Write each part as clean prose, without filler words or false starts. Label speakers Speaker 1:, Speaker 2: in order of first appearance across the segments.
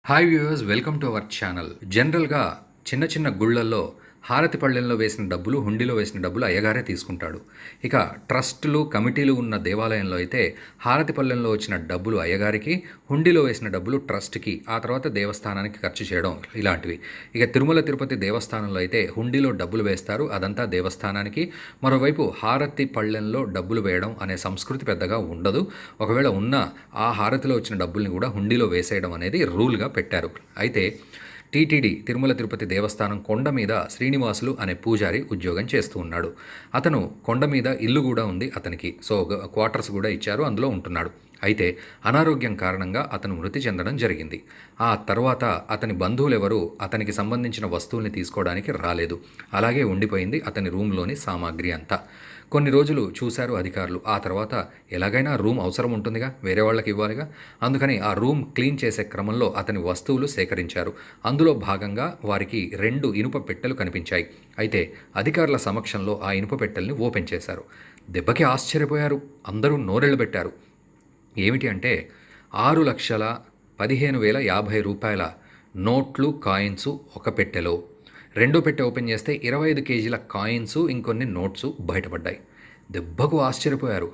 Speaker 1: Hi viewers, welcome to our channel. జనరల్గా చిన్న చిన్న గుళ్ళల్లో హారతి పళ్ళెంలో వేసిన డబ్బులు, హుండీలో వేసిన డబ్బులు అయ్యగారే తీసుకుంటాడు. ఇక ట్రస్టులు, కమిటీలు ఉన్న దేవాలయంలో అయితే హారతి పళ్ళెంలో వచ్చిన డబ్బులు అయ్యగారికి, హుండీలో వేసిన డబ్బులు ట్రస్ట్కి, ఆ తర్వాత దేవస్థానానికి ఖర్చు చేయడం ఇలాంటివి. ఇక తిరుమల తిరుపతి దేవస్థానంలో అయితే హుండీలో డబ్బులు వేస్తారు, అదంతా దేవస్థానానికి. మరోవైపు హారతి పళ్ళెంలో డబ్బులు వేయడం అనే సంస్కృతి పెద్దగా ఉండదు. ఒకవేళ ఉన్న ఆ హారతిలో వచ్చిన డబ్బుల్ని కూడా హుండీలో వేసేయడం అనేది రూల్గా పెట్టారు. అయితే టీటీడీ తిరుమల తిరుపతి దేవస్థానం కొండ మీద శ్రీనివాసులు అనే పూజారి ఉద్యోగం చేస్తూ ఉన్నాడు. అతను కొండ మీద ఇల్లు కూడా ఉంది అతనికి. సో క్వార్టర్స్ కూడా ఇచ్చారు, అందులో ఉంటున్నాడు. అయితే అనారోగ్యం కారణంగా అతను మృతి చెందడం జరిగింది. ఆ తర్వాత అతని బంధువులెవరూ అతనికి సంబంధించిన వస్తువుల్ని తీసుకోవడానికి రాలేదు. అలాగే ఉండిపోయింది అతని రూమ్లోని సామాగ్రి అంతా. కొన్ని రోజులు చూశారు అధికారులు. ఆ తర్వాత ఎలాగైనా రూమ్ అవసరం ఉంటుందిగా, వేరే వాళ్ళకి ఇవ్వాలిగా. అందుకని ఆ రూమ్ క్లీన్ చేసే క్రమంలో అతని వస్తువులు సేకరించారు. అందులో భాగంగా వారికి 2 ఇనుప పెట్టెలు కనిపించాయి. అయితే అధికారుల సమక్షంలో ఆ ఇనుప పెట్టెల్ని ఓపెన్ చేశారు. దెబ్బకి ఆశ్చర్యపోయారు, అందరూ నోరెళ్ళబెట్టారు. ఏమిటి అంటే 6,15,050 నోట్లు, కాయిన్స్ ఒక పెట్టెలో. రెండో పెట్టె ఓపెన్ చేస్తే 25 కేజీల కాయిన్స్, ఇంకొన్ని నోట్సు బయటపడ్డాయి. దెబ్బకు ఆశ్చర్యపోయారు.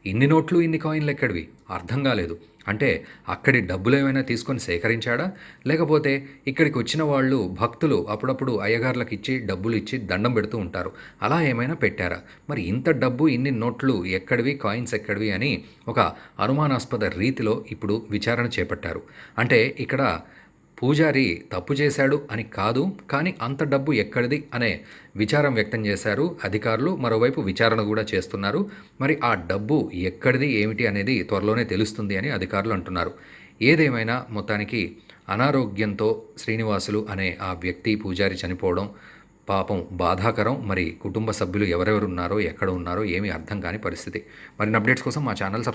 Speaker 1: ఇన్ని నోట్లు, ఇన్ని కాయిన్లు ఎక్కడివి? అర్థం కాలేదు. అంటే అక్కడి డబ్బులు ఏమైనా తీసుకొని సేకరించాడా, లేకపోతే ఇక్కడికి వచ్చిన వాళ్ళు భక్తులు అప్పుడప్పుడు అయ్యగార్లకు ఇచ్చి డబ్బులు ఇచ్చి దండం పెడుతూ ఉంటారు, అలా ఏమైనా పెట్టారా? మరి ఇంత డబ్బు, ఇన్ని నోట్లు ఎక్కడివి, కాయిన్స్ ఎక్కడివి అని ఒక అనుమానాస్పద రీతిలో ఇప్పుడు విచారణ చేపట్టారు. అంటే ఇక్కడ పూజారి తప్పు చేశాడు అని కాదు, కానీ అంత డబ్బు ఎక్కడిది అనే విచారం వ్యక్తం చేశారు అధికారులు. మరోవైపు విచారణ కూడా చేస్తున్నారు. మరి ఆ డబ్బు ఎక్కడిది, ఏమిటి అనేది త్వరలోనే తెలుస్తుంది అని అధికారులు అంటున్నారు. ఏదేమైనా మొత్తానికి అనారోగ్యంతో శ్రీనివాసులు అనే ఆ వ్యక్తి, పూజారి చనిపోవడం పాపం బాధాకరం. మరి కుటుంబ సభ్యులు ఎవరెవరు ఉన్నారో, ఎక్కడ ఉన్నారో ఏమీ అర్థం కాని పరిస్థితి. మరిన్ని అప్డేట్స్ కోసం మా ఛానల్